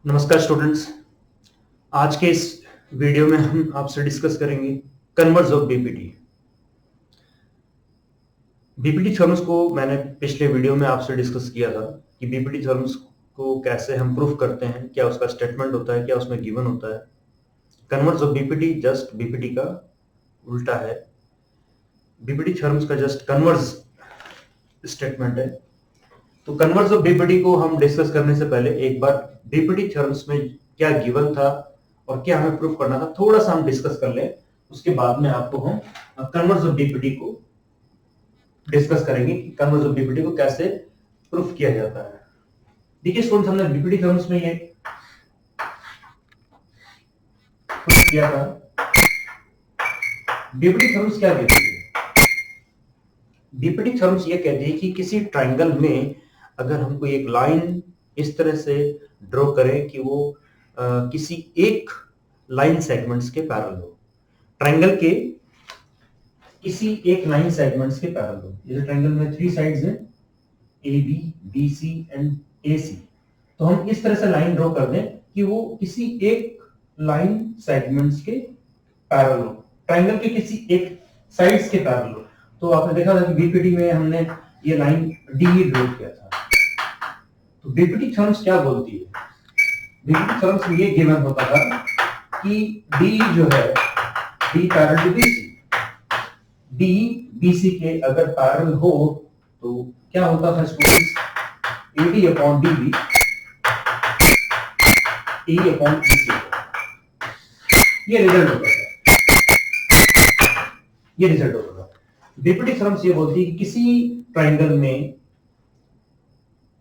नमस्कार स्टूडेंट्स। आज के इस वीडियो में हम आपसे डिस्कस करेंगे converse of BPT. BPT theorems को मैंने पिछले वीडियो में आपसे डिस्कस किया था कि बीपीटी थ्योरम्स को कैसे हम प्रूफ करते हैं, क्या उसका स्टेटमेंट होता है, क्या उसमें गिवन होता है। Converse of BPT just BPT का उल्टा है। बीपीटी थ्योरम्स का जस्ट कन्वर्स स्टेटमेंट है। तो कन्वर्स ऑफ बीपीटी को हम डिस्कस करने से पहले एक बार बीपीटी थ्योरम्स में क्या गिवन था और क्या हमें प्रूफ करना था थोड़ा सा हम डिस्कस कर लें। उसके बाद में आपको हम कन्वर्स ऑफ बीपीटी को डिस्कस करेंगे कि कन्वर्स ऑफ बीपीटी को कैसे प्रूफ किया जाता है। देखिए स्टूडेंट्स, हमने बीपीटी थ्योरम्स में ये प्रूफ किया था। बीपीटी थ्योरम्स क्या कहती है? बीपीटी थ्योरम्स ये कहती है कि किसी ट्रायंगल में अगर हम कोई एक लाइन इस तरह से ड्रॉ करें कि वो किसी एक लाइन सेगमेंट्स के पैरेलल हो, ट्रायंगल के किसी एक लाइन सेगमेंट्स के पैरेलल हो। जैसे ट्रायंगल में 3 साइड्स हैं, A B, B C and A C. तो हम इस तरह से लाइन ड्रॉ कर दें कि वो किसी एक लाइन सेगमेंट्स के पैरेलल हो, ट्रायंगल के किसी एक साइड्स के पैरेलल हो। तो आपने देखा था कि बीपीटी में हमने ये लाइन डी ड्रॉ किया था। तो बीपीटी थ्योरम्स क्या बोलती है? बीपीटी थ्योरम्स में ये गिवन होता था कि डी जो है, D parallel to BC, D BC के अगर पैरेलल हो तो क्या होता था students? AD upon DB, A upon BC, ये रिजल्ट होता था। ये रिजल्ट होता था। बीपीटी थ्योरम्स ये बोलती है कि किसी ट्रायंगल में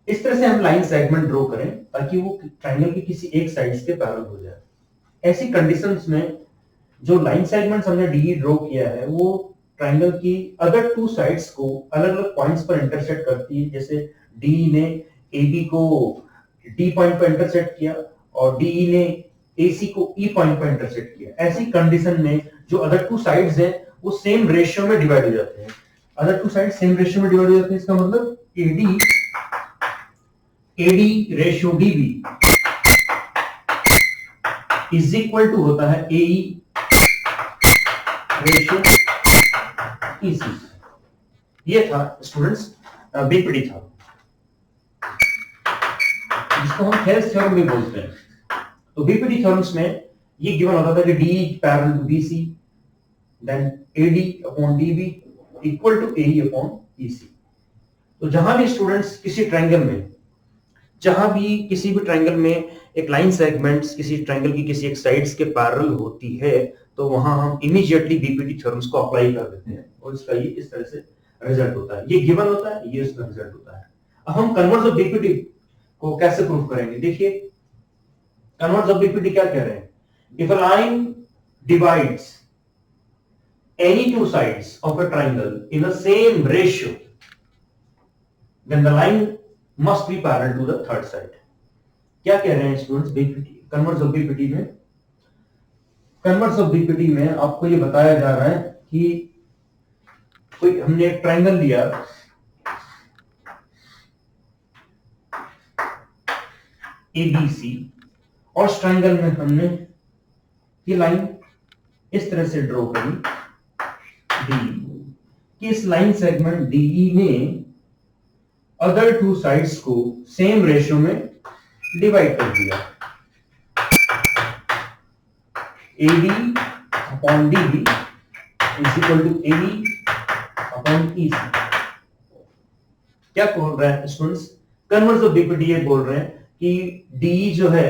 इस तरह से हम लाइन सेगमेंट ड्रॉ करें ताकि वो ट्रायंगल की किसी एक साइड्स के पैरेलल हो जाए। ऐसी कंडीशंस में जो लाइन सेगमेंट्स हमने डी ड्रॉ किया है वो ट्रायंगल की अदर 2 साइड्स को अलग अलग पॉइंट्स पर इंटरसेक्ट करती है। जैसे डी ने ए बी को डी पॉइंट पर इंटरसेक्ट किया और डी ने ए सी को ई पॉइंट पर इंटरसेक्ट किया। ऐसी कंडीशन में जो अदर 2 साइड्स हैं वो सेम रेशियो में डिवाइड हो जाते हैं। अदर 2 साइड सेम रेशियो में डिवाइड हो जाते हैं, इसका मतलब AD ratio DB is equal to होता है एई रेशियो ईसी। ये था स्टूडेंट्स बीपीटी था, जिसको हम हेल्स थ्योरम भी बोलते हैं। तो बीपीटी थ्योरम्स में ये गिवन होता था कि D parallel to BC, then AD upon DB equal to AE upon EC. तो जहां भी स्टूडेंट्स किसी ट्रायंगल में, जहां भी किसी भी ट्रायंगल में एक लाइन सेगमेंट्स किसी ट्रायंगल की किसी एक साइड्स के पैरेलल होती है तो वहां हम इमीडिएटली बीपीटी थ्योरम्स को अप्लाई कर देते हैं और इसका ये इस तरह से रिजल्ट होता है। ये गिवन होता है, ये इसका रिजल्ट होता है। अब हम कन्वर्स ऑफ बीपीटी को कैसे प्रूव करेंगे? देखिए कन्वर्स ऑफ बीपीटी क्या कह रहे हैं? If a line divides any 2 sides of a triangle in the same ratio, then the line must be parallel to the third side. क्या कह रहे हैं students BPT converse of BPT में? Converse of BPT में आपको ये बताया जा रहा है कि कोई हमने एक ट्रायंगल लिया, एबीसी, और इस ट्रायंगल में हमने ये लाइन इस तरह से ड्रॉ करी डी कि इस लाइन सेगमेंट डीई ने अदर 2 साइड्स को सेम रेशियो में डिवाइड कर दिया। AD upon DB is equal to AE upon EC. क्या बोल रहा है स्टूडेंट्स? कन्वर्स ऑफ बीपीटी ये बोल रहे हैं कि डी जो है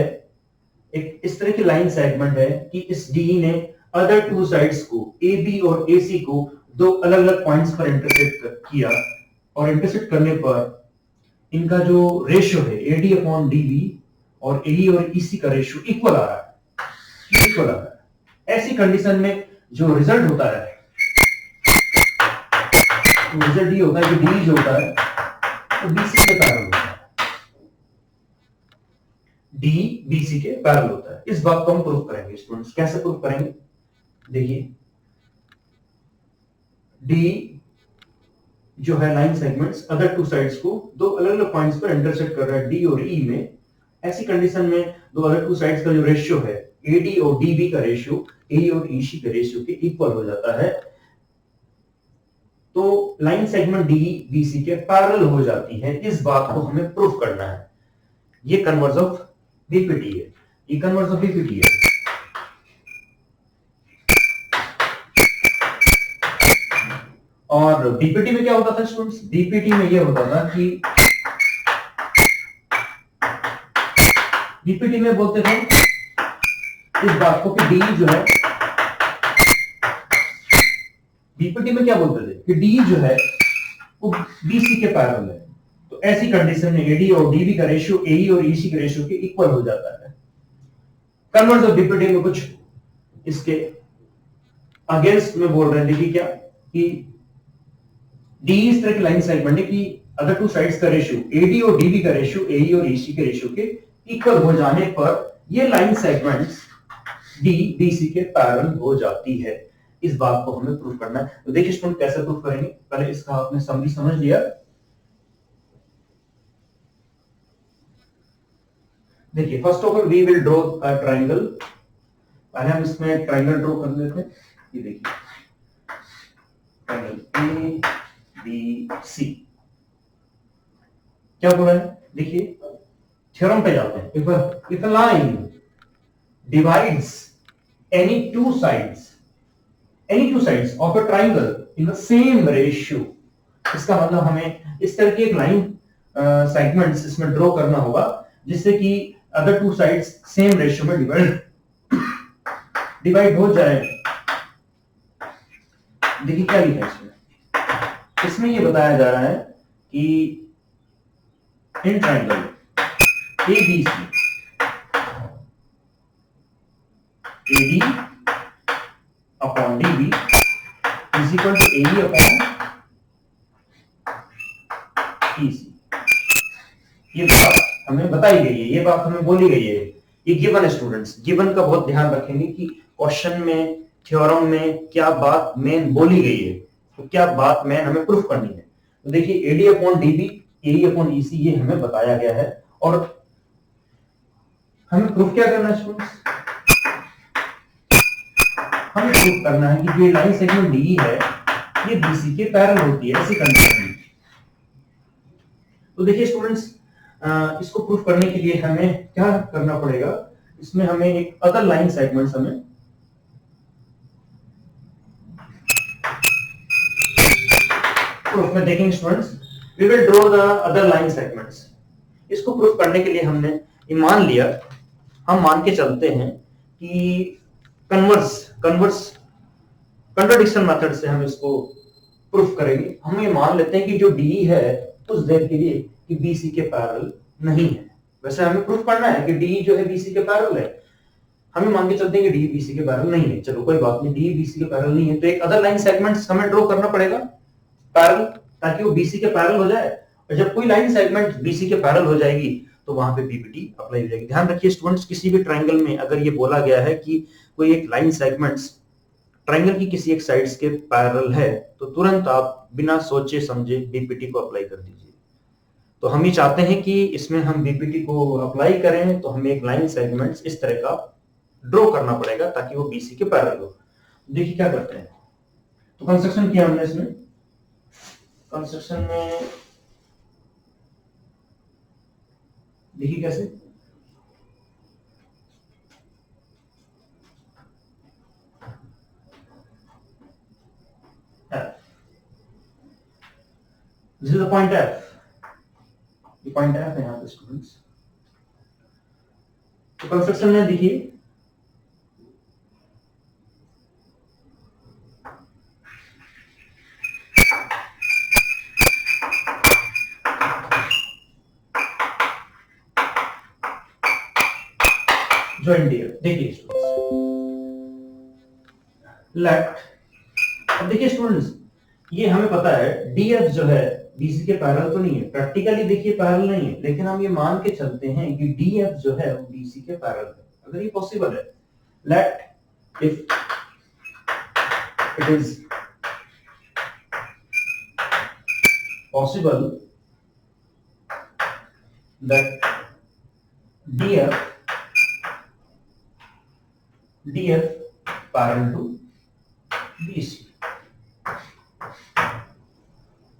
एक इस तरह की लाइन सेगमेंट है कि इस डी ने अदर 2 साइड्स को ए बी और ए सी को 2 अलग अलग पॉइंट्स पर इंटरसेक्ट किया और इंटरसेक्ट करने पर इनका जो रेशियो है एडी अपॉन डीबी और एई और ईसी का रेशियो इक्वल आ रहा है, इक्वल आ रहा है। ऐसी कंडीशन में जो रिजल्ट होता है, तो रिजल्ट ये होता है कि डी जो होता है वो बीसी के पैरेलल होता है। डी बीसी के पैरेलल होता है। इस बात को हम प्रूव करेंगे स्टूडेंट्स। कैसे प्रूव करेंगे? देखिए डी जो है लाइन सेगमेंट्स अदर 2 साइड्स को 2 अलग अलग पॉइंट्स पर इंटरसेक्ट कर रहा है डी और ई में, ऐसी कंडीशन में दो अदर टू साइड्स का जो रेशियो है AD और DB का रेशियो AE और EC के रेशियो के इक्वल हो जाता है, तो लाइन सेगमेंट DBC के पैरेलल हो जाती है। इस बात को हमें प्रूफ करना है। ये कन्वर्स ऑफ बीपीटी है, ये कन्वर्स ऑफ बीपीटी है। और बीपीटी में क्या होता था स्टूडेंट्स? बीपीटी में ये होता था कि बीपीटी में बोलते थे इस बात को कि डी जो है, बीपीटी में क्या बोलते थे कि डी जो है वो बीसी के पैरेलल है। तो ऐसी कंडीशन में एडी और डीबी का रेशियो एई और ईसी के रेशियो के इक्वल हो जाता है। कन्वर्स ऑफ बीपीटी में कुछ इसके अगेंस्ट में बोल रहे हैं। देखिए क्या कि डी इस तरह की लाइन सेगमेंट है कि अगर टू साइड्स का रेशियो एडी और डीबी का रेशियो एई और ईसी के रेशियो के इक्वल हो जाने पर ये लाइन सेगमेंट्स डी बीसी के पैरेलल हो जाती है। इस बात को हमें प्रूफ करना है। तो देखिए स्टूडेंट कैसे प्रूफ करेंगे, पहले इसका आपने समरी समझ लिया। देखिए first of all we will draw a triangle. पहले हम इसमें ट्रायंगल ड्रॉ कर लेते हैं। ये देखिए ट्रायंगल ए बी सी। क्या बोला है? देखिए थ्योरम पे जाते हैं। If a line divides any two sides of a triangle in the same ratio, इसका मतलब हमें इस तरह की एक लाइन सेगमेंट्स इसमें ड्रॉ करना होगा जिससे कि other two sides same ratio में डिवाइड हो जाए। देखिए क्या लिखा है इसमें, इसमें ये बताया जा रहा है कि in triangle ABC AD upon DB is equal to AE upon EC। ये बात हमें बताई गई है, ये बात हमें बोली गई है। ये गिवन है स्टूडेंट्स। गिवन का बहुत ध्यान रखेंगे कि क्वेश्चन में थ्योरम में क्या बात मेन बोली गई है, तो क्या बात मेन हमें प्रूफ करनी है। तो देखिए AD upon DB AE upon EC ये हमें बताया गया है और हमें प्रूफ क्या करना है स्टूडेंट्स? हमें प्रूफ करना है कि ये लाइन सेगमेंट डी है ये बीसी के पैरेलल होती है ऐसी कंडीशन में। तो देखिए स्टूडेंट्स इसको प्रूफ करने के लिए हमें क्या करना पड़ेगा, इसमें हमें एक अदर लाइन सेगमेंट्स हमें प्रूफ में देखेंगे students. We will draw the other line segments. इसको प्रूफ करने के लिए हमने ये मान लिया, हम मान के चलते हैं कि कंट्राडिक्शन मेथड से हम इसको प्रूफ करेंगे। हम ये मान लेते हैं कि जो डी है उस देर के लिए कि बीसी के पैरेलल नहीं है। वैसे हमें प्रूफ करना है कि डी जो है बीसी के पैरेलल है, हमें मान के चलते हैं कि डी बीसी के पैरेलल नहीं है। चलो कोई बात नहीं, डी बीसी के पैरेलल नहीं है तो एक अदर लाइन सेगमेंट्स हमें ड्रॉ करना पड़ेगा पैरेलल, ताकि वो बीसी के पैरेलल हो जाए। और जब कोई लाइन सेगमेंट बीसी के पैरेलल हो जाएगी तो वहां पे बीपीटी अप्लाई हो जाएगी। ध्यान रखिए स्टूडेंट्स, किसी भी ट्रायंगल में अगर ये बोला गया है कि कोई एक लाइन सेगमेंट्स ट्रायंगल की किसी एक साइड्स के पैरेलल है तो तुरंत आप बिना सोचे समझे बीपीटी को अप्लाई कर दीजिए। तो हम ही चाहते हैं कि इसमें हम बीपीटी को अप्लाई करें तो हमें एक लाइन सेगमेंट्स इस तरह का ड्रॉ करना पड़ेगा ताकि वो बीसी के पैरेलल हो। देखिए क्या करते हैं, तो कंस्ट्रक्शन किया हमने इसमें। कंस्ट्रक्शन में देखिए कैसे, this is the point F. ये पॉइंट एफ है यहाँ पे स्टूडेंट्स। तो कंस्ट्रक्शन में देखिए ज्वाइंट डियर। देखिए स्टूडेंट्स लेफ्ट। अब देखिए स्टूडेंट्स ये हमें पता है डीएफ जो है बीसी के पैरेलल तो नहीं है, प्रैक्टिकली देखिए पैरेलल नहीं है, लेकिन हम ये मान के चलते हैं कि डीएफ जो है वो बीसी के पैरेलल है। अगर ये पॉसिबल है, let if it is possible that DF parallel to BC।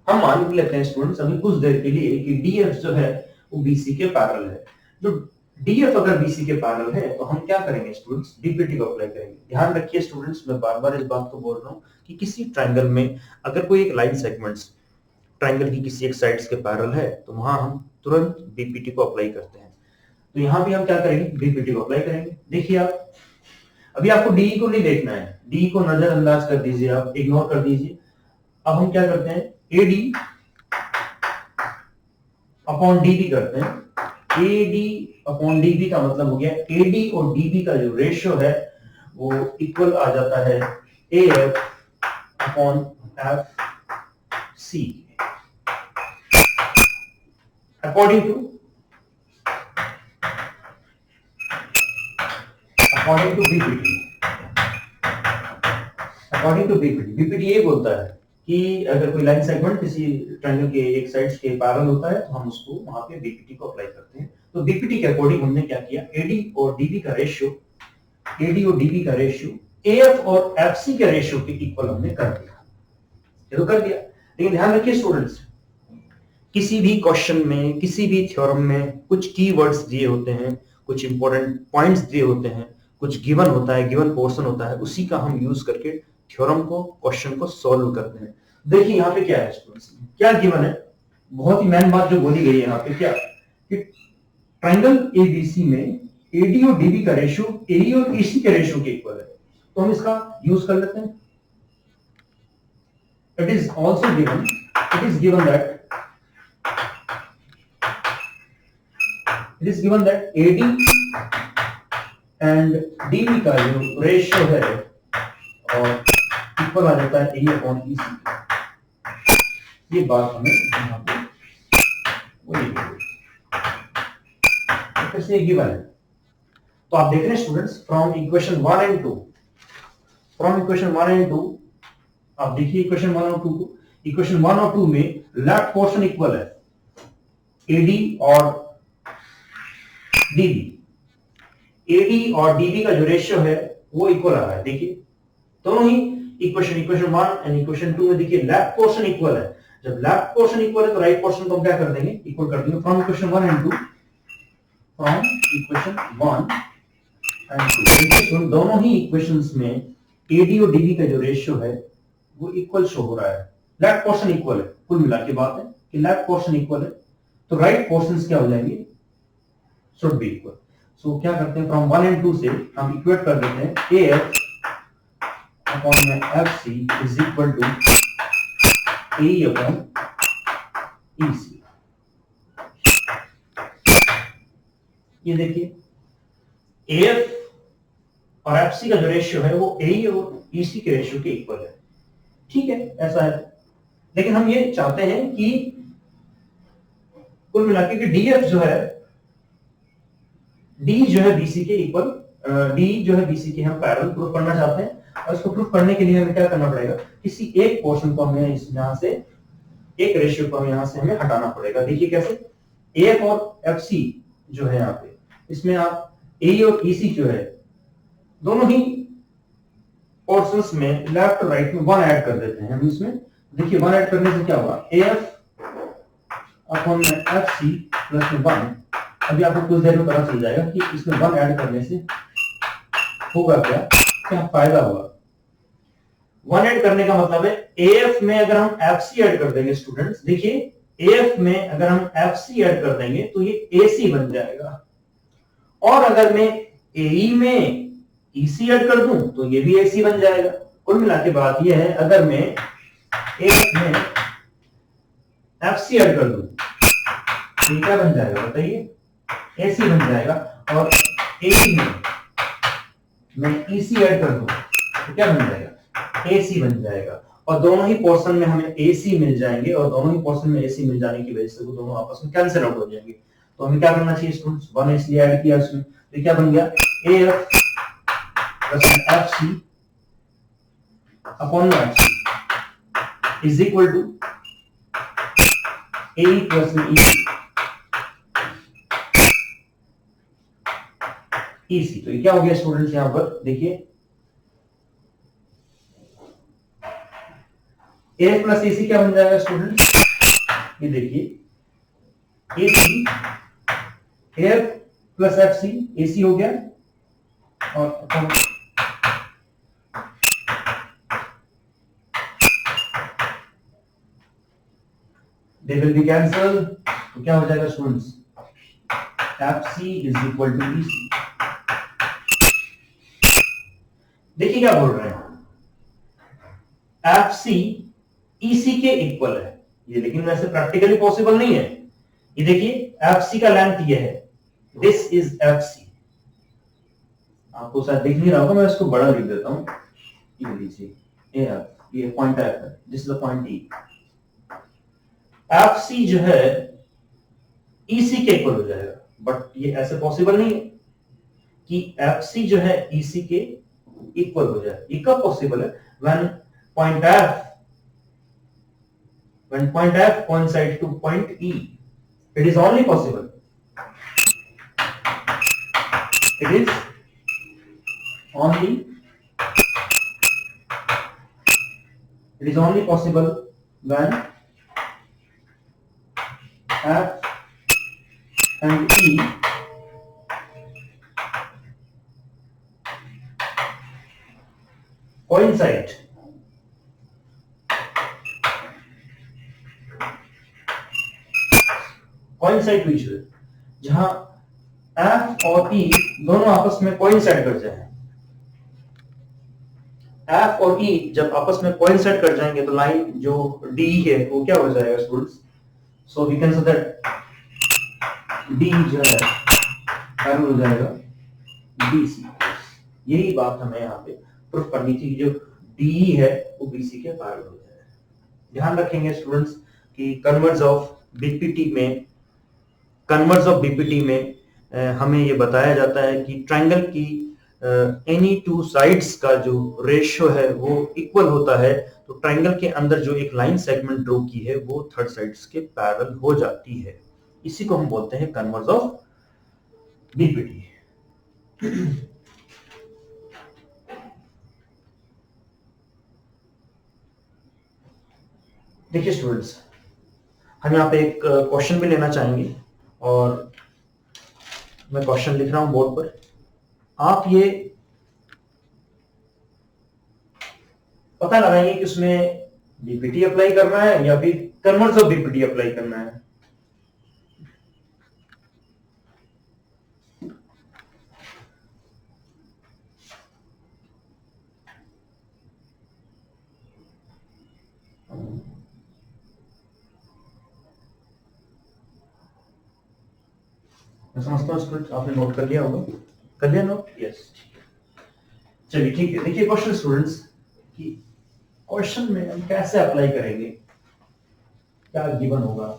हम मान लेते हैं स्टूडेंट्स अभी कुछ देर के लिए कि DF जो है वो BC के पैरेलल है। जो DF अगर BC के पैरेलल है तो हम क्या करेंगे स्टूडेंट्स, DPT को अप्लाई करेंगे। ध्यान रखिए स्टूडेंट्स, मैं बार बार इस बात को बोल रहा हूँ कि किसी ट्रायंगल में अगर कोई एक लाइन सेगमेंट्स ट्रायंगल की किसी एक साइड्स के पैरेलल है तो वहां हम तुरंत BPT को अप्लाई करते हैं। तो यहाँ भी हम क्या करेंगे, BPT को अप्लाई करेंगे। देखिए आप, अभी आपको DE को नहीं देखना है, DE को नजरअंदाज कर दीजिए, आप इग्नोर कर दीजिए। अब हम क्या करते हैं, AD अपॉन DB करते हैं। AD अपॉन DB का मतलब हो गया AD और DB का जो रेशियो है वो इक्वल आ जाता है AF upon FC according to BPT। According to BPT ये बोलता है कि अगर कोई लाइन सेगमेंट किसी ट्रायंगल के एक साइड्स के पैरेलल होता है तो हम उसको वहां पे BPT को अप्लाई करते हैं। तो BPT के अकॉर्डिंग हमने क्या किया, AD और DB का रेशियो AF और FC के रेशियो के इक्वल हमने कर दिया। ये तो कर दिया, लेकिन ध्यान रखिए स्टूडेंट्स, किसी भी क्वेश्चन में, किसी भी थ्योरम में कुछ कीवर्ड्स दिए होते हैं, कुछ इंपॉर्टेंट पॉइंट्स दिए होते हैं, कुछ गिवन होता है, गिवन पोर्शन होता है, उसी का हम यूज करके थ्योरम को, क्वेश्चन को सॉल्व करते हैं। देखिए यहाँ पे क्या है स्टूडेंट्स, क्या गिवन है, बहुत ही मेन बात जो बोली गई है यहाँ पे, क्या कि ट्रायंगल ABC में AD और DB का रेशियो AE और EC के रेशियो के इक्वल है। तो हम इसका यूज कर लेते हैं। It is given that AD and DB का जो रेशियो है और इक्वल आ जाता है AE अपॉन EC। ये बात हमें यहाँ पे वही कैसे गिवन है। तो आप देख रहे हैं स्टूडेंट्स, फ्रॉम इक्वेशन 1 एंड 2 आप देखिए इक्वेशन 1 और 2 में लेफ्ट पोर्शन इक्वल है AD और DB। AD और DB का जो रेशियो है वो इक्वल आ रहा है। देखिए दोनों ही इक्वेशन 1 एंड इक्वेशन 2 में देखिए लेफ्ट पोर्शन इक्वल है। जब लेफ्ट पोर्शन इक्वल है तो राइट पोर्शन को हम क्या कर देंगे, इक्वल कर देंगे। फ्रॉम इक्वेशन 1 एंड 2 देखिए दोनों ही इक्वेशंस में AD और DB का जो रेशियो है वो इक्वल शो हो रहा है। लेफ्ट पोर्शन इक्वल है, कुल मिला के बात है कि लेफ्ट पोर्शन इक्वल है, तो राइट पोर्शंस क्या हो जाएंगे, शुड बी इक्वल। सो क्या करते हैं, फ्रॉम 1 एंड 2 से हम इक्वेट कर देते हैं AF upon FC is equal to AE upon EC। ये देखिए AF और FC का जो रेशियो है वो AE और EC के रेशियो के इक्वल है। ठीक है, ऐसा है। लेकिन हम ये चाहते हैं कि कुल मिलाकर कि DF जो है, D जो है BC के इक्वल, D जो है BC के हम पैरेलल प्रूफ करना चाहते हैं। और इसको प्रूफ करने के लिए हमें क्या करना पड़ेगा, किसी एक पोर्शन को हमें यहां से, एक रेशियो को यहां से हमें हटाना पड़ेगा। देखिए कैसे, AF और FC जो है यहाँ पे, इसमें आप AE और EC जो है दोनों ही पोर्शंस में लेफ्ट और राइट में 1 ऐड कर देते हैं हम इसमें। देखिए 1 ऐड करने से क्या होगा, AF अपॉन FC प्लस 1। अभी आपको कुछ देर में पता चल जाएगा कि इसमें 1 ऐड करने से होगा क्या फायदा होगा। 1 ऐड करने का मतलब है AF में अगर हम FC ऐड कर देंगे स्टूडेंट्स, देखिए AF में अगर हम FC ऐड कर देंगे तो ये AC बन जाएगा। और अगर मैं AE में EC ऐड कर दूं तो ये भी AC बन जाएगा। कुल मिला के बात ये है, अगर मैं AF में FC ऐड कर दूं तो क्या बन जाएगा बताइए, AC बन जाएगा। और AE में मैं EC ऐड कर दूं तो क्या बन जाएगा, AC बन जाएगा। और दोनों ही पोर्शन में हमें AC मिल जाएंगे, और दोनों ही पोर्शन में AC मिल जाने की वजह से वो दोनों आपस में कैंसिल आउट हो जाएंगे। तो हमें क्या करना चाहिए स्टूडेंट्स, 1 इसलिए ऐड किया इसमें, तो क्या बन गया, AF plus FC upon FC is equal to AE plus EC। EC. तो ये क्या हो गया स्टूडेंट्स, यहां पर देखिए ए प्लस एसी क्या बन जाएगा स्टूडेंट्स, ये देखिए AC F plus F C, AC हो गया और दे विल बी कैंसल। तो क्या हो जाएगा students, F C is equal to EC. देखिए क्या बोल रहे हैं, एफ सी ईसी के इक्वल है ये, लेकिन वैसे प्रैक्टिकली पॉसिबल नहीं है। ये देखिए एफ सी का लेंथ ये है, दिस इज एफ सी। आपको शायद दिख नहीं रहा होगा, मैं इसको बड़ा लिख देता हूं, ये लीजिए एफ, ये पॉइंट एफ है, this is the point E. F C जो है ईसी के इक्वल हो जाएगा, बट ये ऐसे पॉसिबल नहीं है कि एफ सी जो है ईसी के इक्वल हो जाए। ये कब पॉसिबल है, when point F coincides to point E, it is only possible, it is only possible when F and E coincide to each other, जहां F और E दोनों आपस में coincide कर जाए। F और E जब आपस में coincide कर जाएंगे तो लाइन जो D है वो क्या हो जाएगा students, so we can say that D जो है पैरेलल हो जाएगा BC। यही बात हमें यहाँ पे प्रूफ करनी थी कि जो DE है वो BC के पैरेलल हो जाएगा। ध्यान रखेंगे स्टूडेंट्स कि कन्वर्स ऑफ बीपीटी में हमें ये बताया जाता है कि ट्रायंगल की एनी टू साइड्स का जो रेशियो है वो इक्वल होता है। तो ट्रायंगल के अंदर जो एक लाइन सेगमेंट ड्रॉ की है वो थर्ड साइड्स के पैरेलल हो जाती है। इसी को हम बोलते हैं कन्वर्स ऑफ बीपीटी। देखिए स्टूडेंट्स, हम यहाँ पे एक क्वेश्चन भी लेना चाहेंगे और मैं क्वेश्चन लिख रहा हूं बोर्ड पर। आप ये पता लगाइए कि उसमें बीपीटी अप्लाई करना है या फिर कन्वर्स ऑफ बीपीटी अप्लाई करना है। मैं समझता हूँ स्टूडेंट आपने नोट कर लिया होगा, कर लिया नोट, यस। चलिए ठीक है, देखिए क्वेश्चन स्टूडेंट्स कि क्वेश्चन में हम कैसे अप्लाई करेंगे, क्या गिवन होगा।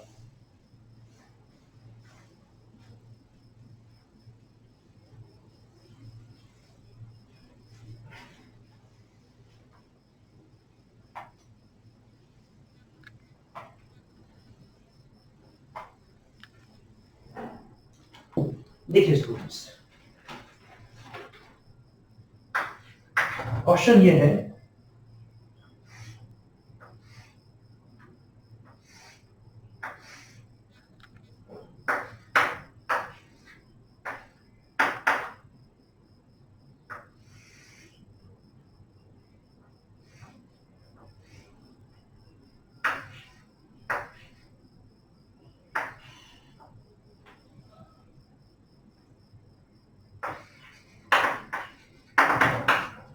देखिए स्टूडेंट्स, क्वेश्चन ये है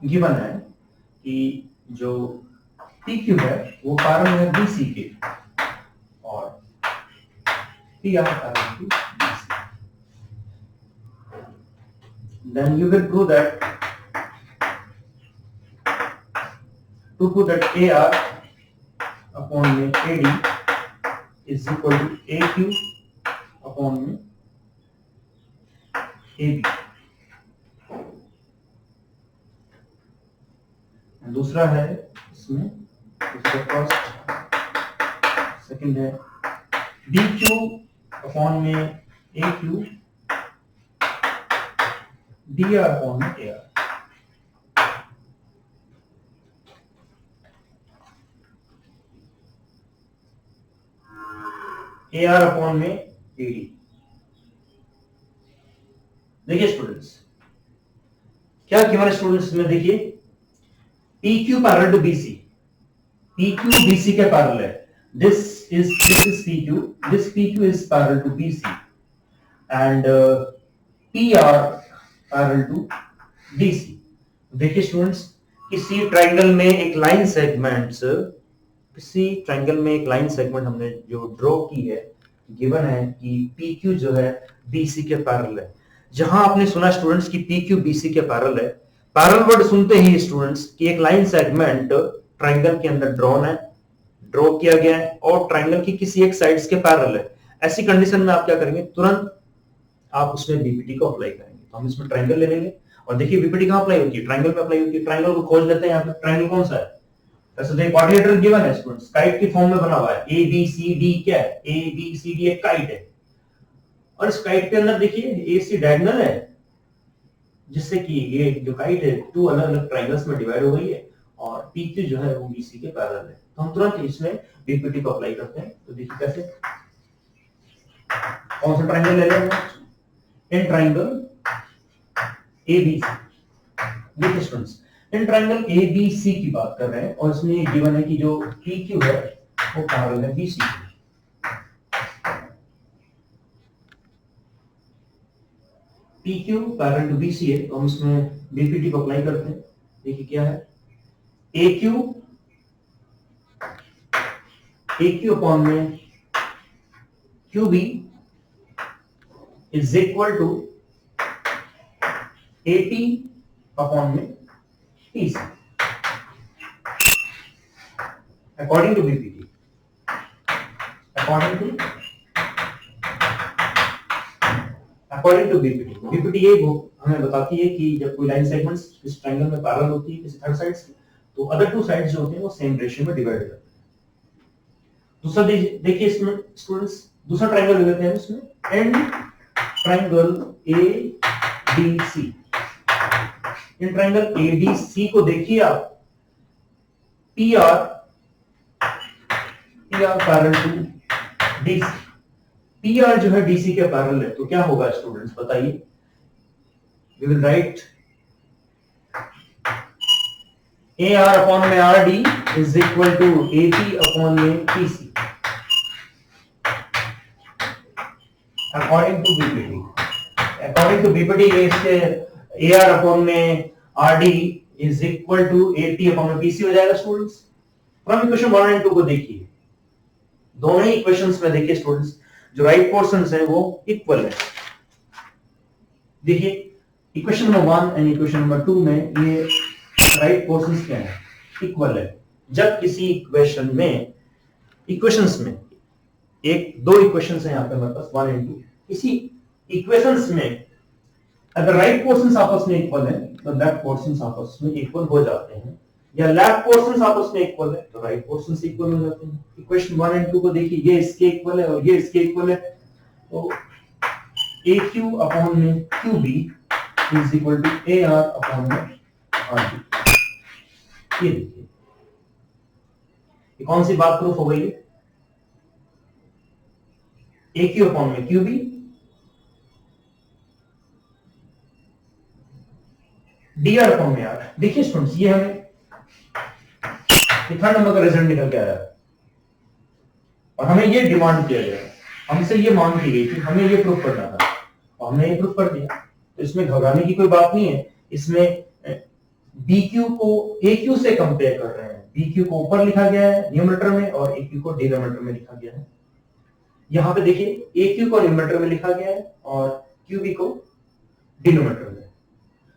गिवन है कि जो PQ है वो पैरेलल है BC के और PR parallel to BC। Then you will prove that AR upon में AD is equal to AQ upon में AB। दूसरा है इसमें, इसका फर्स्ट सेकंड है BQ अपॉन में AQ डी आर अपॉन में A R. A R upon में ए डी। देखिए स्टूडेंट्स, क्या गिवन स्टूडेंट्स में देखिए P Q parallel to BC, P Q BC के पैरेलल है। this is PQ, this PQ is parallel to BC and PR parallel to DC। देखिए students, किसी triangle में एक लाइन सेगमेंट हमने जो ड्रॉ की है, गिवन है कि PQ जो है BC के पैरेलल है। जहां आपने सुना स्टूडेंट्स कि PQ BC के पैरेलल है, पैरेलल वर्ड सुनते ही स्टूडेंट्स कि एक लाइन सेगमेंट ट्रायंगल के अंदर ड्रॉ किया गया है और ट्रायंगल की किसी एक साइड्स के पैरेलल है। ऐसी कंडीशन में आप क्या करेंगे, तुरंत आप उसमें बीपीटी को अप्लाई करेंगे। तो हम इसमें ट्रायंगल ले लेंगे और देखिए बीपीटी कहां अप्लाई होती है, ट्रायंगल पे अप्लाई होती है। ट्रायंगल को खोज लेते हैं। यहाँ पे ट्रायंगल कौन सा है, वैसे तो क्वाड्रिलेटरल गिवन है स्टूडेंट्स, काइट की फॉर्म में बना हुआ है। ए बी सी डी क्या है, ए बी सी डी एक काइट है और इस काइट के अंदर देखिए ए सी डायगोनल है, जिससे कि ये जो काइट है टू अलग अलग ट्रायंगल्स में डिवाइड हो गई है और पीक्यू जो है वो बीसी के पैरेलल है। तो हम तुरंत इसमें बीपीटी को अप्लाई करते हैं। तो देखिए कैसे, कौन सा ट्रायंगल ले लेंगे, इन ट्रायंगल एबीसी। देखिए स्टूडेंट्स, इन ट्रायंगल एबीसी की बात कर रहे हैं और इसमें गिवन है कि जो पीक्यू है वो पैरेलल है BC. PQ parallel to BC है, तो हम इसमें बीपीटी को अप्लाई करते हैं। देखिए क्या है, AQ अपॉन में QB is equal to AP upon में PC according to BPT. According to BPT, BPT ये हमें बताती है कि जब कोई लाइन सेगमेंट्स इस ट्रायंगल में पैरेलल होती है किसी थर्ड साइड से, तो अदर टू साइड्स जो होते हैं वो सेम रेशियो में डिवाइड हो जाते हैं। दूसरा देखिए इसमें स्टूडेंट्स, दूसरा ट्रायंगल ले लेते हैं इसमें, and triangle ADC। In triangle ADC को देखिए आप, PR parallel to DC। PR जो है DC के पैरेलल है, तो क्या होगा स्टूडेंट्स बताइए। We will write AR upon में RD is equal to AP upon में PC according to BPT. According to BPT इसके AR अपॉन में RD is equal to AP upon में PC हो जाएगा स्टूडेंट्स। फ्रॉम इक्वेशन 1 एंड 2 को देखिए, दोनों ही इक्वेशंस में देखिए स्टूडेंट्स जो राइट पोर्शंस हैं वो इक्वल है। देखिए equation number 1 and equation number 2 में ये राइट पोर्शंस क्या है, इक्वल है। जब किसी इक्वेशंस में एक दो इक्वेशंस हैं यहाँ पे हमारे पास 1 एंड 2, इसी इक्वेशंस में अगर राइट पोर्शंस आपस में इक्वल है तो लेफ्ट पोर्शंस आपस में इक्वल हो जाते हैं, या लेफ्ट पोर्शंस आपस में इक्वल है तो राइट पोर्शंस इक्वल हो जाते हैं। इक्वेशन 1 एंड 2 को देखिए, ये इसके इक्वल है और ये इसके इक्वल है, तो AQ अपॉन में QB is equal to AR upon में RD। ये देखिए ये कौन सी बात प्रूफ हो गई है, AQ अपॉन में QB DR अपॉन में R। देखिए स्टूडेंट्स, ये हमें थर्ड नंबर का रिजल्ट निकल के आया और हमें ये डिमांड किया गया, हमसे ये मांग की गई कि हमें ये प्रूफ करना था और हमने ये प्रूफ कर दिया। तो इसमें घबराने की कोई बात नहीं है। इसमें BQ को AQ से कंपेयर कर रहे हैं। BQ को ऊपर लिखा गया है न्यूमरेटर में और AQ को डिनोमिनेटर में लिखा गया है। यहां पे देखिए AQ को न्यूमरेटर में लिखा गया है और QB को डिनोमिनेटर में।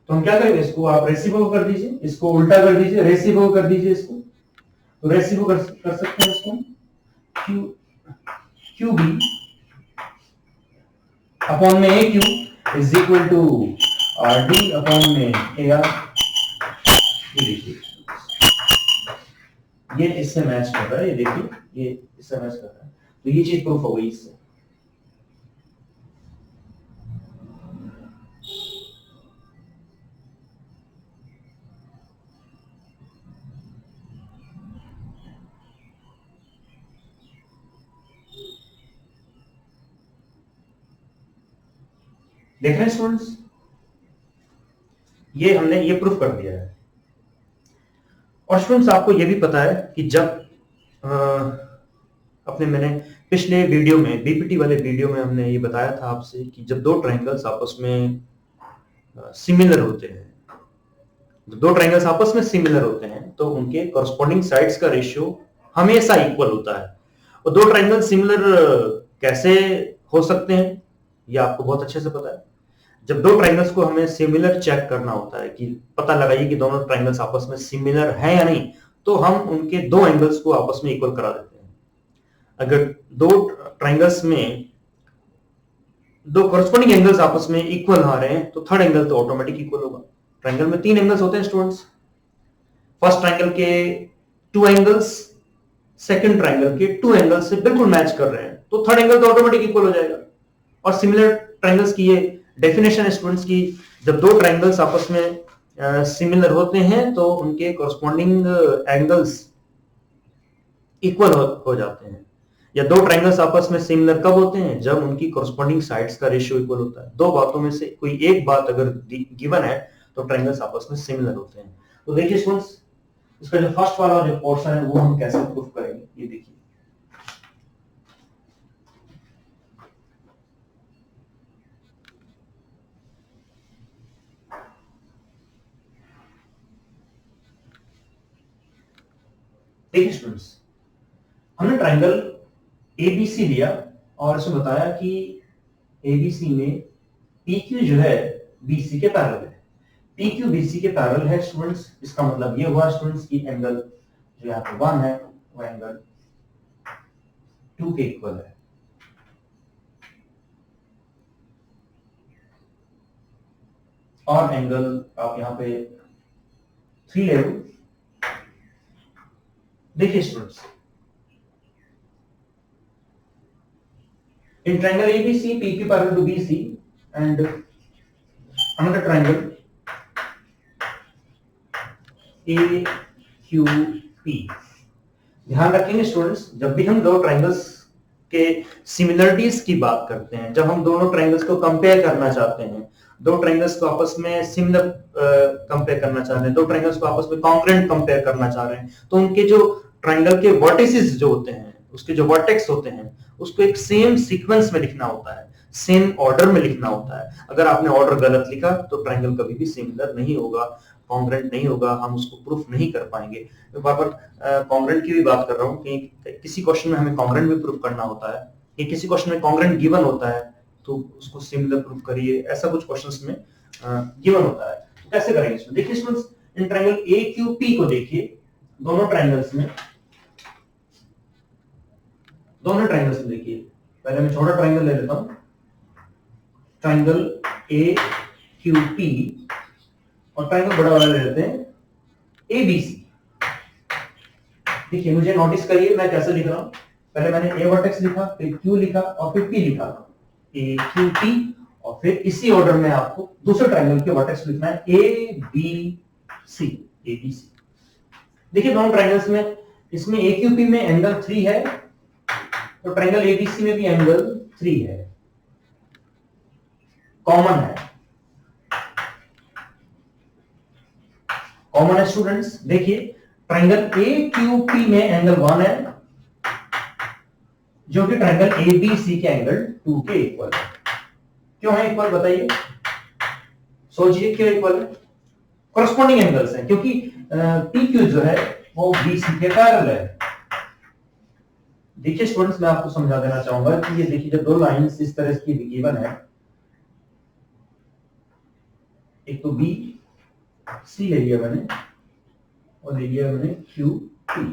तो हम क्या करेंगे, इसको आप रेसिप्रो कर दीजिए, इसको उल्टा कर दीजिए, रेसिप्रो कर दीजिए इसको। तो रेसिप्रो कर सकते हैं इसको, QB अपॉन में AQ is equal to RD upon में AR। ये देखिए ये इससे मैच कर रहा है, ये देखिए ये इससे मैच कर रहा है, तो ये चीज प्रूफ हो गई इससे। देख रहे हैं स्टूडेंट्स, ये हमने ये प्रूफ कर दिया है। और स्टूडेंट्स आपको ये भी पता है कि जब अपने मैंने पिछले वीडियो में बीपीटी वाले वीडियो में हमने ये बताया था आपसे कि जब दो ट्रायंगल्स आपस में सिमिलर होते हैं, दो ट्रायंगल्स आपस में सिमिलर होते हैं तो उनके कॉरस्पॉन्डिंग साइड्स का रेशियो हमेशा इक्वल होता है। और दो ट्रायंगल सिमिलर कैसे हो सकते हैं ये आपको बहुत अच्छे से पता है। जब दो ट्रायंगल्स को हमें सिमिलर चेक करना होता है कि पता लगाइए कि दोनों ट्रायंगल्स आपस में सिमिलर हैं या नहीं, तो हम उनके दो एंगल्स को आपस में इक्वल करा देते हैं। अगर दो ट्रायंगल्स में दो कॉरस्पॉन्डिंग एंगल्स आपस में इक्वल आ रहे हैं तो थर्ड एंगल तो ऑटोमेटिक इक्वल होगा। ट्रायंगल में तीन एंगल्स होते हैं स्टूडेंट्स। फर्स्ट ट्रायंगल के टू एंगल्स सेकंड ट्रायंगल के टू एंगल्स से बिल्कुल मैच कर रहे हैं तो थर्ड एंगल तो ऑटोमेटिक इक्वल हो जाएगा। और सिमिलर ट्रायंगल्स की ये डेफिनेशन है स्टूडेंट्स की, जब दो ट्रायंगल्स आपस में सिमिलर होते हैं तो उनके कॉरस्पॉन्डिंग एंगल्स इक्वल हो जाते हैं। या दो ट्रायंगल्स आपस में सिमिलर कब होते हैं, जब उनकी कॉरस्पॉन्डिंग साइड्स का रेशियो इक्वल होता है। दो बातों में से कोई एक बात अगर गिवन है तो ट्रायंगल्स आपस में सिमिलर होते हैं। तो देखिए स्टूडेंट्स, इसका जो फर्स्ट वाला जो पोर्शन है वो हम कैसे प्रूफ करेंगे, ये देखिए। देखिए स्टूडेंट्स, हमने ट्रायंगल एबीसी लिया और इसमें बताया कि एबीसी में पीक्यू जो है बीसी के पैरेलल है। पीक्यू बीसी के पैरेलल है स्टूडेंट्स, इसका मतलब ये हुआ स्टूडेंट्स की एंगल जो यहाँ पे 1 है वो एंगल 2 के इक्वल है। और एंगल आप यहाँ पे 3 ले लो। देखिए students, in triangle ABC, PQ parallel to BC and another triangle AQP। ध्यान रखेंगे स्टूडेंट्स, जब भी हम दो ट्रायंगल्स के सिमिलरिटीज की बात करते हैं, जब हम दोनों ट्रायंगल्स को कंपेयर करना चाहते हैं, दो ट्रायंगल्स को आपस में सिमिलर कंपेयर करना चाह रहे हैं, दो ट्रायंगल्स को आपस में कॉन्करेंट कंपेयर करना चाह रहे हैं, तो उनके जो ट्रायंगल के वर्टिसेस जो होते हैं, उसके जो वर्टेक्स होते हैं, उसको एक सेम सीक्वेंस में लिखना होता है, सेम ऑर्डर में लिखना होता है। अगर आपने ऑर्डर गलत लिखा तो ट्रायंगल कभी भी सिमिलर नहीं होगा, कॉन्ग्रेंट नहीं होगा, हम उसको प्रूफ नहीं कर पाएंगे। मैं बार बार कॉन्ग्रेंट की भी बात कर रहा हूँ कि किसी क्वेश्चन में हमें कॉन्ग्रेंट भी प्रूफ करना होता है, कि किसी क्वेश्चन में कॉन्ग्रेंट गिवन होता है तो उसको सिमिलर प्रूफ करिए, ऐसा कुछ क्वेश्चंस में गिवन होता है। तो कैसे करेंगे इसमें? देखिए स्टूडेंट्स, इन ट्रायंगल AQP को देखिए, दोनों ट्रायंगल्स में देखिए, पहले मैं छोटा ट्रायंगल ले लेता हूं, ट्रायंगल AQP और ट्रायंगल बड़ा वाला ले लेते हैं ABC। देखिए मुझे नोटिस करिए मैं कैसे लिख रहा हूं, पहले मैंने A वर्टेक्स लिखा, फिर Q लिखा और फिर P लिखा, AQP, और फिर इसी ऑर्डर में आपको दूसरे ट्रायंगल के वर्टेक्स लिखना है ABC। देखिए दोनों ट्रायंगल्स में, इसमें AQP में एंगल 3 है तो ट्रायंगल ABC में भी एंगल 3 है, कॉमन है स्टूडेंट्स। देखिए ट्रायंगल AQP में एंगल 1 है जो कि ट्रायंगल ABC के एंगल 2 के इक्वल है। क्यों है इक्वल बताइए, सोचिए क्यों इक्वल है? कॉरस्पॉन्डिंग एंगल्स हैं, क्योंकि PQ जो है वो BC के पैरेलल है। देखिए स्टूडेंट्स, मैं आपको समझा देना चाहूंगा कि ये देखिए जब दो लाइंस इस तरह की गिवन है, एक तो BC ले लिया मैंने और ले लिया मैंने QP,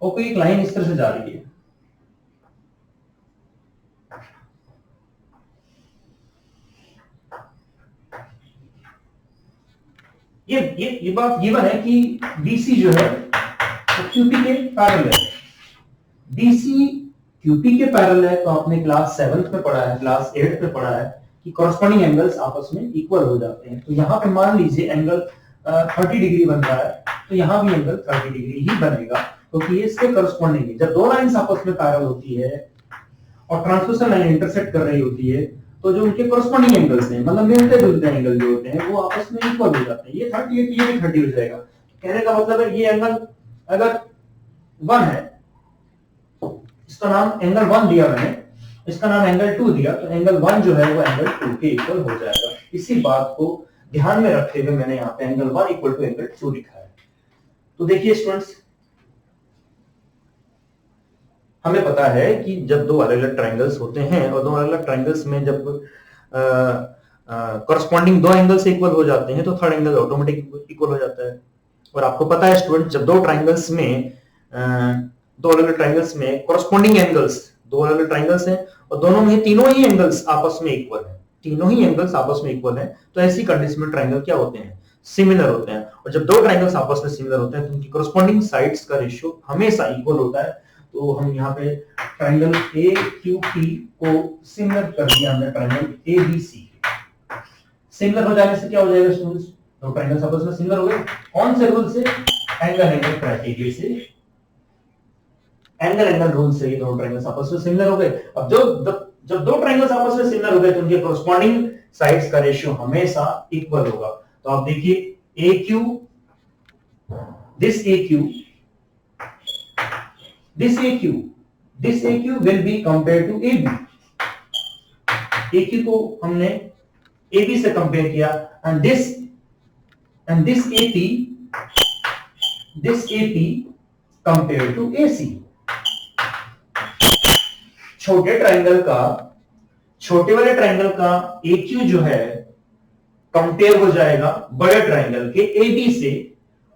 और कोई एक लाइन इस तरह से जा रही है, ये बात गिवन है कि BC जो है तो QP के पैरेलल है। BC QP के पैरेलल है तो आपने क्लास 7th में पढ़ा है, क्लास 8th में पढ़ा है कि कॉरस्पॉन्डिंग एंगल्स आपस में इक्वल हो जाते हैं। तो यहाँ पे मान लीजिए एंगल 30 डिग्री बन रहा है तो यहाँ भी एंगल 30 डिग्री ही बनेगा, क्योंकि ये इसके कॉरस्पॉन्डिंग है। जब दो लाइंस आपस में पैरेलल होती है और ट्रांसवर्सल लाइन इंटरसेक्ट कर रही होती है, तो जो उनके कोरस्पॉन्डिंग एंगल्स हैं, मतलब मिलते जुलते एंगल जो होते हैं वो आपस में इक्वल हो जाते हैं। ये 30 है तो ये भी 30 हो जाएगा। कहने का मतलब है ये एंगल अगर 1 है, इसका नाम एंगल 1 दिया मैंने, इसका नाम एंगल 2 दिया, तो एंगल 1 जो है वो एंगल 2 के इक्वल हो जाएगा। इसी बात को ध्यान में रखते हुए मैंने यहाँ पे एंगल 1 इक्वल टू एंगल 2 लिखा है। तो देखिए स्टूडेंट्स, हमें पता है कि जब दो अलग अलग ट्रायंगल्स होते हैं और दो अलग अलग ट्रायंगल्स में जब कॉरस्पॉन्डिंग दो एंगल से इक्वल हो जाते हैं तो थर्ड एंगल ऑटोमेटिक इक्वल हो जाता है। और आपको पता है स्टूडेंट, जब दो ट्रायंगल्स में दो अलग अलग ट्रायंगल्स में कॉरस्पॉन्डिंग एंगल्स, दो अलग अलग ट्रायंगल्स हैं और दोनों में तीनों ही एंगल्स आपस में इक्वल है, तीनों ही एंगल्स आपस में इक्वल है, तो ऐसी कंडीशन में ट्रायंगल क्या होते हैं, सिमिलर होते हैं। और जब दो ट्रायंगल्स आपस में सिमिलर होते हैं तो उनकी कॉरस्पॉन्डिंग साइड्स का रेशियो हमेशा इक्वल होता है। तो हम यहाँ पे ट्रायंगल ए क्यू पी को सिमिलर कर दिया हमने triangle A B C. Similar हो जाने से क्या हो जाएगा स्टूडेंट्स, दो ट्रायंगल्स आपस में सिमिलर हो गए। कौन से रूल से, एंगल एंगल क्राइटेरिया से, एंगल एंगल रूल से ये दोनों ट्रायंगल्स आपस में सिमिलर हो गए। अब जब दो ट्रायंगल्स आपस में सिमिलर हो गए तो उनके कॉरस्पॉन्डिंग साइड्स का रेशियो हमेशा इक्वल होगा। तो आप देखिए A Q, this A Q, this AQ will be compared to AB। AQ को हमने AB से कंपेयर किया, and this AP compared to AC। छोटे वाले ट्रायंगल का AQ जो है कंपेयर हो जाएगा बड़े ट्रायंगल के AB से,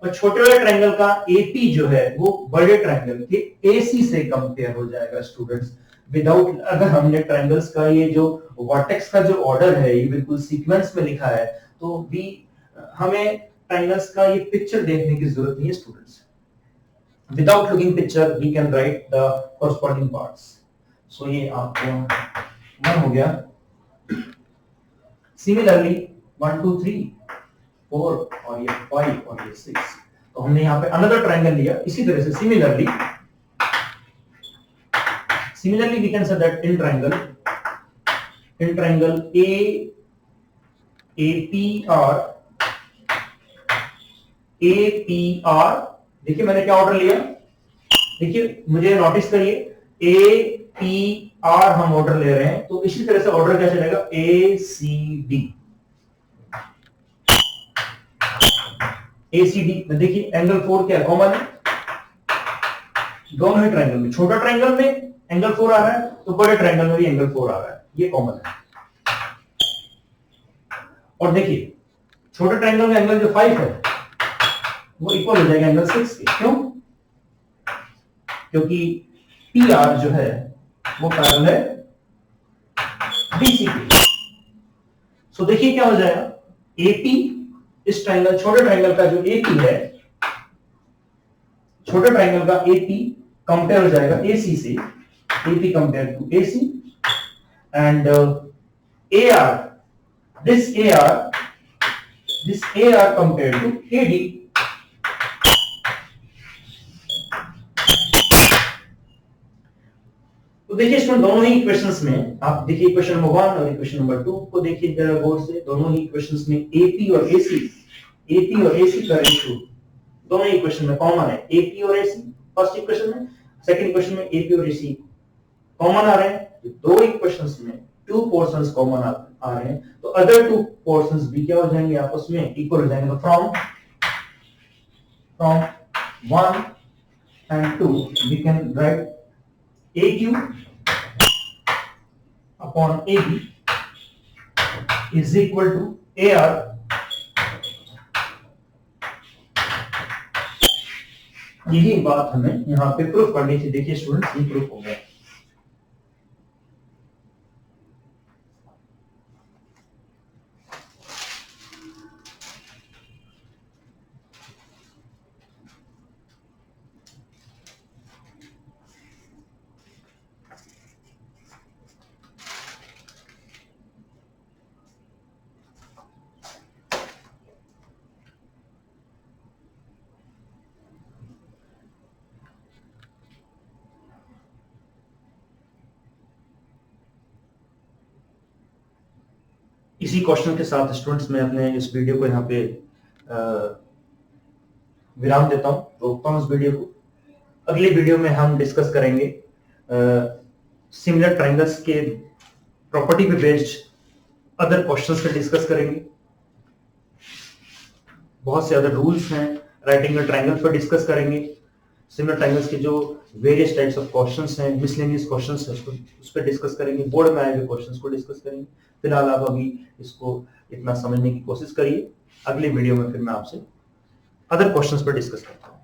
और छोटे वाले ट्रायंगल का AP जो है वो बड़े ट्रायंगल के AC से कंपेयर हो जाएगा स्टूडेंट्स। विदाउट, अगर हमने ट्रायंगल्स का ये जो वर्टेक्स का जो ऑर्डर है ये बिल्कुल सीक्वेंस में लिखा है, तो भी हमें ट्रायंगल्स का ये पिक्चर देखने की जरूरत नहीं है students. Without looking picture we can write the corresponding parts. So ये आपको 1 हो गया। सिमिलरली 1 2 3 4 और ये 5 और ये 6, तो हमने यहाँ पे अनदर ट्रायंगल लिया। इसी तरह से similarly we can say that in triangle A P R, देखिए मैंने क्या ऑर्डर लिया, देखिए मुझे नोटिस करिए ए पी आर हम ऑर्डर ले रहे हैं, तो इसी तरह से ऑर्डर क्या चलेगा, ए सी डी। ACD में देखिए एंगल 4 क्या कॉमन है, दोनों ही ट्रायंगल में, छोटा ट्रायंगल में एंगल 4 आ रहा है तो बड़े ट्रायंगल में भी एंगल 4 आ रहा है, ये कॉमन है। और देखिए छोटे ट्रायंगल में एंगल जो 5 है वो इक्वल हो जाएगा एंगल 6 के। क्यों? क्योंकि PR जो है वो पैरेलल है BC के। सो देखिए क्या हो जाएगा, AP, इस ट्रायंगल, छोटे ट्रायंगल का जो AP है, छोटे ट्रायंगल का AP कंपेयर हो जाएगा AC से, AP compare to AC, and AR, this AR compare to AD। तो देखिए इसमें दोनों ही इक्वेशंस में, आप देखिए इक्वेशन नंबर 1 और इक्वेशन नंबर 2 को देखिए जरा गौर से, दोनों ही इक्वेशंस में AP और AC का रेशियो दोनों ही इक्वेशन में कॉमन है। AP और AC फर्स्ट इक्वेशन में, सेकंड इक्वेशन में AP और AC कॉमन आ रहे हैं। तो दो इक्वेशंस में 2 पोर्शंस कॉमन आ रहे हैं, तो अदर 2 पोर्शंस भी क्या हो जाएंगे, आपस में इक्वल हो जाएंगे। तो from 1 and 2 we can write AQ upon AB is equal to AR यही बात हमें यहाँ पे प्रूफ करनी थी। देखिए स्टूडेंट्स ये प्रूफ हो गया। इसी क्वेश्चन के साथ स्टूडेंट्स मैं अपने इस वीडियो को यहाँ पे विराम देता हूँ, रोकता हूँ इस वीडियो को। अगले वीडियो में हम डिस्कस करेंगे सिमिलर ट्रायंगल्स के प्रॉपर्टी पे बेस्ड अदर क्वेश्चंस पे डिस्कस करेंगे। बहुत से अदर रूल्स हैं राइट एंगल ट्रायंगल पर डिस्कस करेंगे। सिमिलर ट्रायंगल्स के जो वेरियस टाइप्स ऑफ क्वेश्चंस हैं, मिसलेनियस क्वेश्चंस हैं, उस पर डिस्कस करेंगे। बोर्ड में आए हुए क्वेश्चंस को डिस्कस करेंगे। फिलहाल आप अभी इसको इतना समझने की कोशिश करिए। अगले वीडियो में फिर मैं आपसे अदर क्वेश्चंस पर डिस्कस करता हूँ।